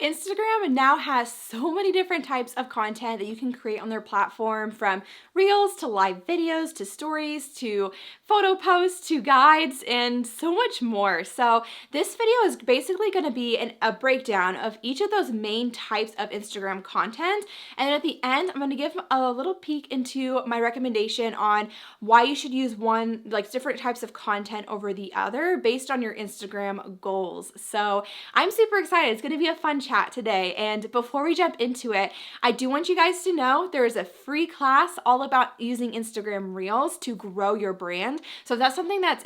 Instagram now has so many different types of content that you can create on their platform, from reels to live videos to stories to photo posts to guides and so much more. So this video is basically going to be a breakdown of each of those main types of Instagram content. And then at the end, I'm going to give a little peek into my recommendation on why you should use one, like different types of content over the other based on your Instagram goals. So I'm super excited. It's going to be a fun chat today. And before we jump into it, I do want you guys to know there is a free class all about using Instagram Reels to grow your brand. So if that's something that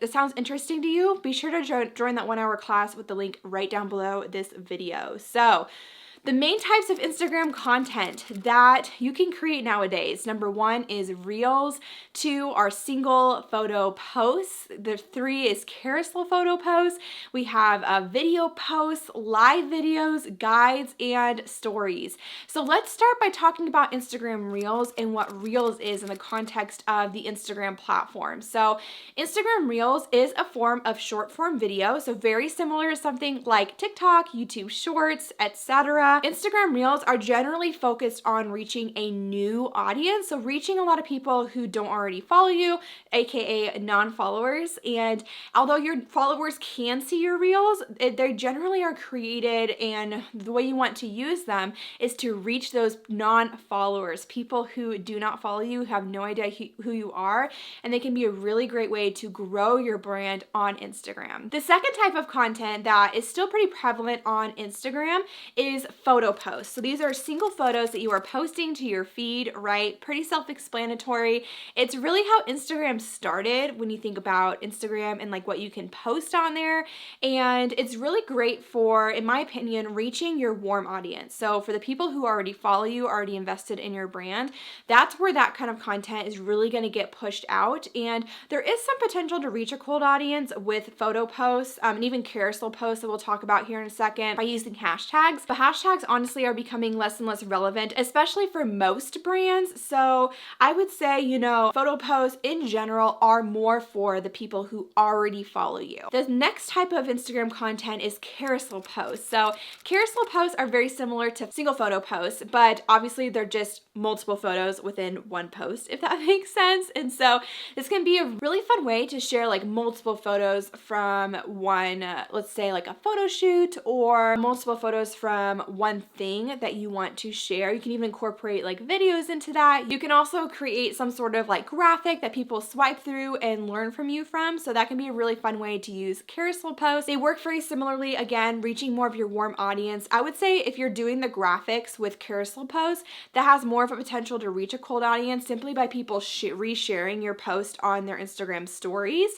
sounds interesting to you, be sure to join that 1-hour class with the link right down below this video. So the main types of Instagram content that you can create nowadays, number 1 is Reels, 2 are single photo posts, the 3 is carousel photo posts, we have video posts, live videos, guides, and stories. So let's start by talking about Instagram Reels and what Reels is in the context of the Instagram platform. So Instagram Reels is a form of short form video, so very similar to something like TikTok, YouTube Shorts, etc. Instagram Reels are generally focused on reaching a new audience, so reaching a lot of people who don't already follow you, aka non-followers. And although your followers can see your Reels, they generally are created, and the way you want to use them is to reach those non-followers, people who do not follow you, have no idea who you are, and they can be a really great way to grow your brand on Instagram. The second type of content that is still pretty prevalent on Instagram is photo posts. So these are single photos that you are posting to your feed, right? Pretty self-explanatory. It's really how Instagram started when you think about Instagram and like what you can post on there. And it's really great for, in my opinion, reaching your warm audience. So for the people who already follow you, already invested in your brand, that's where that kind of content is really going to get pushed out. And there is some potential to reach a cold audience with photo posts and even carousel posts that we'll talk about here in a second by using hashtags. But hashtags honestly are becoming less and less relevant, especially for most brands. So I would say, photo posts in general are more for the people who already follow you. The next type of Instagram content is carousel posts. So carousel posts are very similar to single photo posts, but obviously they're just multiple photos within one post, if that makes sense. And so this can be a really fun way to share like multiple photos from one, let's say like a photo shoot, or multiple photos from one thing that you want to share. You can even incorporate like videos into that. You can also create some sort of like graphic that people swipe through and learn from you from. So that can be a really fun way to use carousel posts. They work very similarly, again, reaching more of your warm audience. I would say if you're doing the graphics with carousel posts, that has more of a potential to reach a cold audience simply by people resharing your post on their Instagram stories.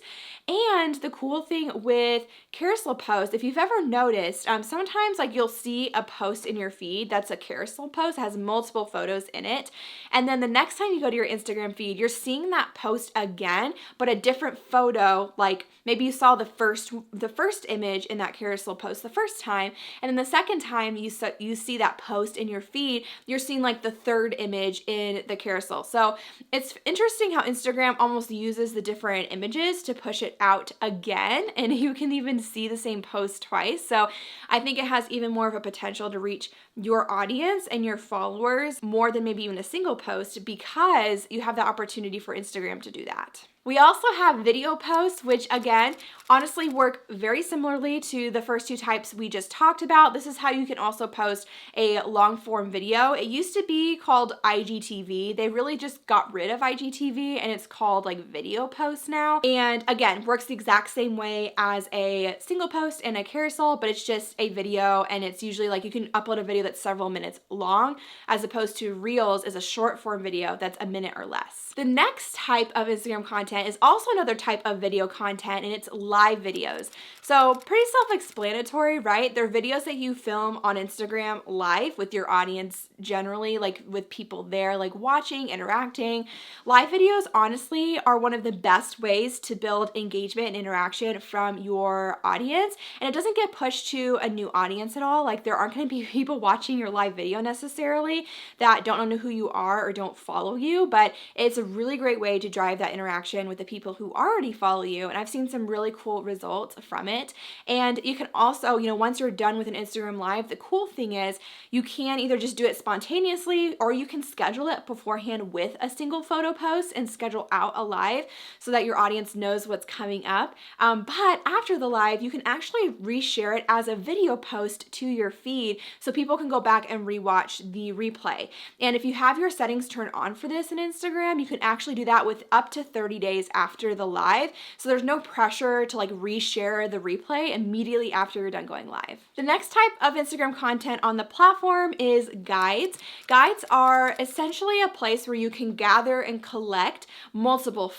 And the cool thing with carousel posts, if you've ever noticed, sometimes like you'll see a post in your feed that's a carousel post, has multiple photos in it, and then the next time you go to your Instagram feed, you're seeing that post again, but a different photo. Like maybe you saw the first image in that carousel post the first time, and then the second time you see that post in your feed, you're seeing like the third image in the carousel. So it's interesting how Instagram almost uses the different images to push it out again, and you can even see the same post twice. So I think it has even more of a potential to reach your audience and your followers more than maybe even a single post, because you have the opportunity for Instagram to do that. We also have video posts, which again, honestly work very similarly to the first two types we just talked about. This is how you can also post a long form video. It used to be called IGTV. They really just got rid of IGTV and it's called like video posts now. And again, works the exact same way as a single post and a carousel, but it's just a video, and it's usually like you can upload a video that's several minutes long, as opposed to Reels is a short form video that's a minute or less. The next type of Instagram content is also another type of video content, and it's live videos. So pretty self-explanatory, right? They're videos that you film on Instagram live with your audience, generally like with people there like watching, interacting. Live videos honestly are one of the best ways to build engagement and interaction from your audience, and it doesn't get pushed to a new audience at all. Like there aren't going to be people watching your live video necessarily that don't know who you are or don't follow you, but it's a really great way to drive that interaction connection with the people who already follow you, and I've seen some really cool results from it. And you can also, once you're done with an Instagram Live, the cool thing is you can either just do it spontaneously, or you can schedule it beforehand with a single photo post and schedule out a live so that your audience knows what's coming up. But after the live, you can actually reshare it as a video post to your feed so people can go back and rewatch the replay. And if you have your settings turned on for this in Instagram, you can actually do that with up to 30 days after the live. So there's no pressure to like reshare the replay immediately after you're done going live. The next type of Instagram content on the platform is guides. Guides are essentially a place where you can gather and collect multiple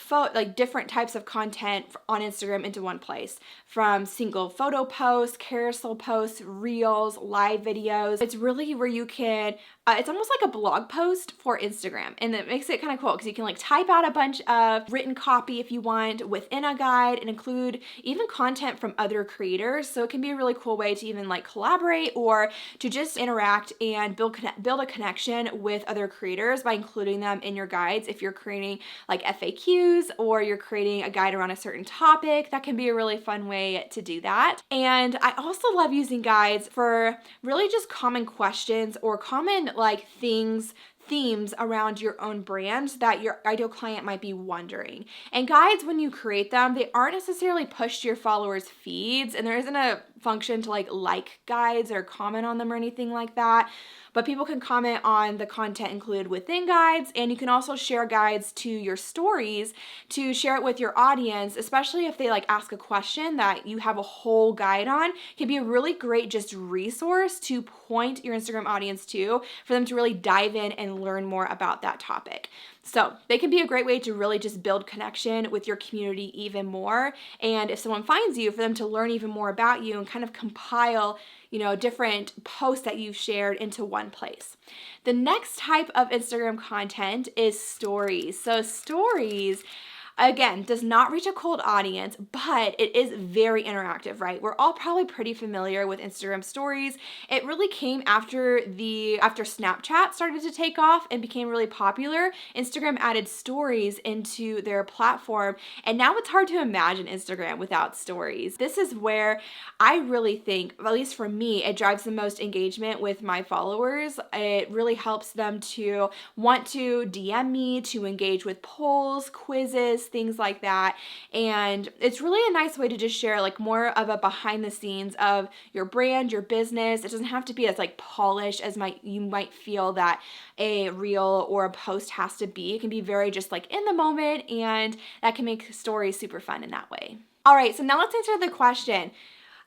different types of content on Instagram into one place, from single photo posts, carousel posts, reels, live videos. It's really where you can it's almost like a blog post for Instagram, and it makes it kind of cool because you can like type out a bunch of written copy if you want within a guide and include even content from other creators. So it can be a really cool way to even like collaborate or to just interact and build a connection with other creators by including them in your guides. If you're creating like FAQs or you're creating a guide around a certain topic, that can be a really fun way to do that. And I also love using guides for really just common questions or common like themes around your own brand that your ideal client might be wondering. And guides, when you create them, they aren't necessarily pushed to your followers' feeds, and there isn't a function to like guides or comment on them or anything like that. But people can comment on the content included within guides, and you can also share guides to your stories to share it with your audience, especially if they like ask a question that you have a whole guide on. It can be a really great just resource to point your Instagram audience to for them to really dive in and learn more about that topic. So they can be a great way to really just build connection with your community even more. And if someone finds you, for them to learn even more about you and kind of compile different posts that you've shared into one place. The next type of Instagram content is stories. So stories, again, does not reach a cold audience, but it is very interactive, right? We're all probably pretty familiar with Instagram stories. It really came after Snapchat started to take off and became really popular. Instagram added stories into their platform, and now it's hard to imagine Instagram without stories. This is where I really think, at least for me, it drives the most engagement with my followers. It really helps them to want to DM me, to engage with polls, quizzes, things like that. And it's really a nice way to just share like more of a behind the scenes of your brand, your business. It doesn't have to be as like polished as you might feel that a reel or a post has to be. It can be very just like in the moment, and that can make stories super fun in that way. All right, so now let's answer the question.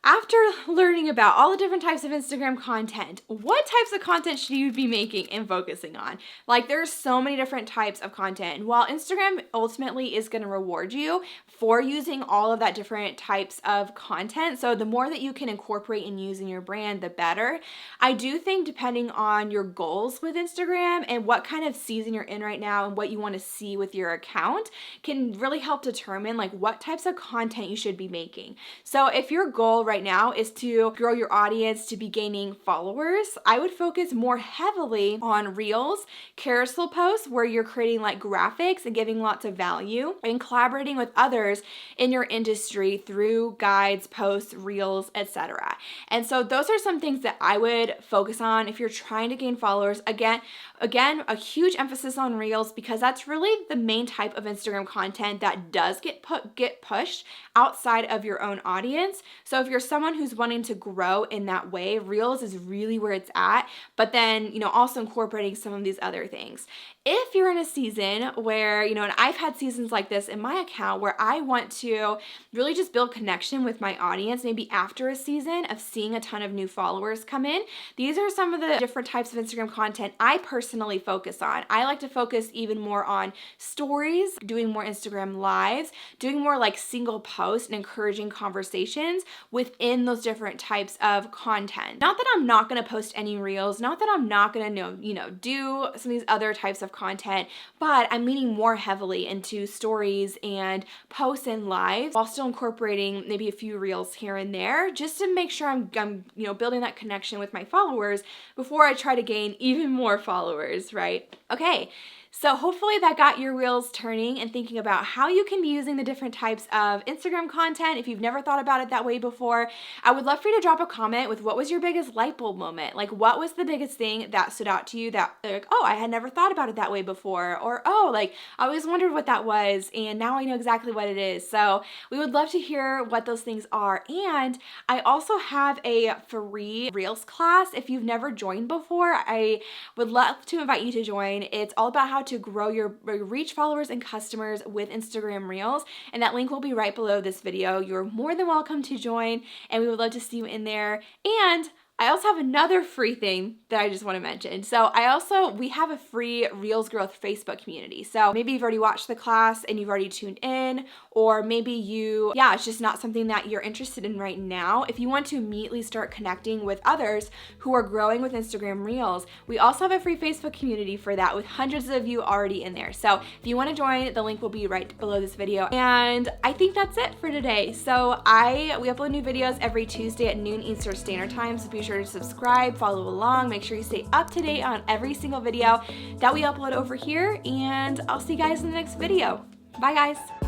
After learning about all the different types of Instagram content, what types of content should you be making and focusing on? Like, there's so many different types of content. And while Instagram ultimately is going to reward you for using all of that different types of content, so the more that you can incorporate and use in your brand, the better. I do think depending on your goals with Instagram and what kind of season you're in right now and what you want to see with your account can really help determine like what types of content you should be making. So if your goal right now is to grow your audience, to be gaining followers, I would focus more heavily on reels, carousel posts where you're creating like graphics and giving lots of value, and collaborating with others in your industry through guides, posts, reels, etc. And so those are some things that I would focus on if you're trying to gain followers. Again, a huge emphasis on reels because that's really the main type of Instagram content that does get pushed outside of your own audience. So if you're someone who's wanting to grow in that way, reels is really where it's at, but then, also incorporating some of these other things. If you're in a season where, and I've had seasons like this in my account where I want to really just build connection with my audience, maybe after a season of seeing a ton of new followers come in, these are some of the different types of Instagram content I personally focus on. I like to focus even more on stories, doing more Instagram lives, doing more like single posts and encouraging conversations within those different types of content. Not that I'm not going to post any reels, not that I'm not going to, do some of these other types of content, but I'm leaning more heavily into stories and posts and lives while still incorporating maybe a few reels here and there just to make sure I'm building that connection with my followers before I try to gain even more followers, right? Okay. So hopefully that got your wheels turning and thinking about how you can be using the different types of Instagram content. If you've never thought about it that way before, I would love for you to drop a comment with what was your biggest light bulb moment? Like, what was the biggest thing that stood out to you that, like, oh, I had never thought about it that way before, or oh, like, I always wondered what that was and now I know exactly what it is. So we would love to hear what those things are. And I also have a free Reels class. If you've never joined before, I would love to invite you to join. It's all about how to grow your reach, followers, and customers with Instagram Reels, and that link will be right below this video. You're more than welcome to join, and we would love to see you in there. And I also have another free thing that I just want to mention. So we have a free Reels Growth Facebook community. So maybe you've already watched the class and you've already tuned in, or maybe it's just not something that you're interested in right now. If you want to immediately start connecting with others who are growing with Instagram Reels, we also have a free Facebook community for that with hundreds of you already in there. So if you want to join, the link will be right below this video. And I think that's it for today. So we upload new videos every Tuesday at noon Eastern Standard Time, so be sure to subscribe, follow along, make sure you stay up to date on every single video that we upload over here, and I'll see you guys in the next video. Bye guys.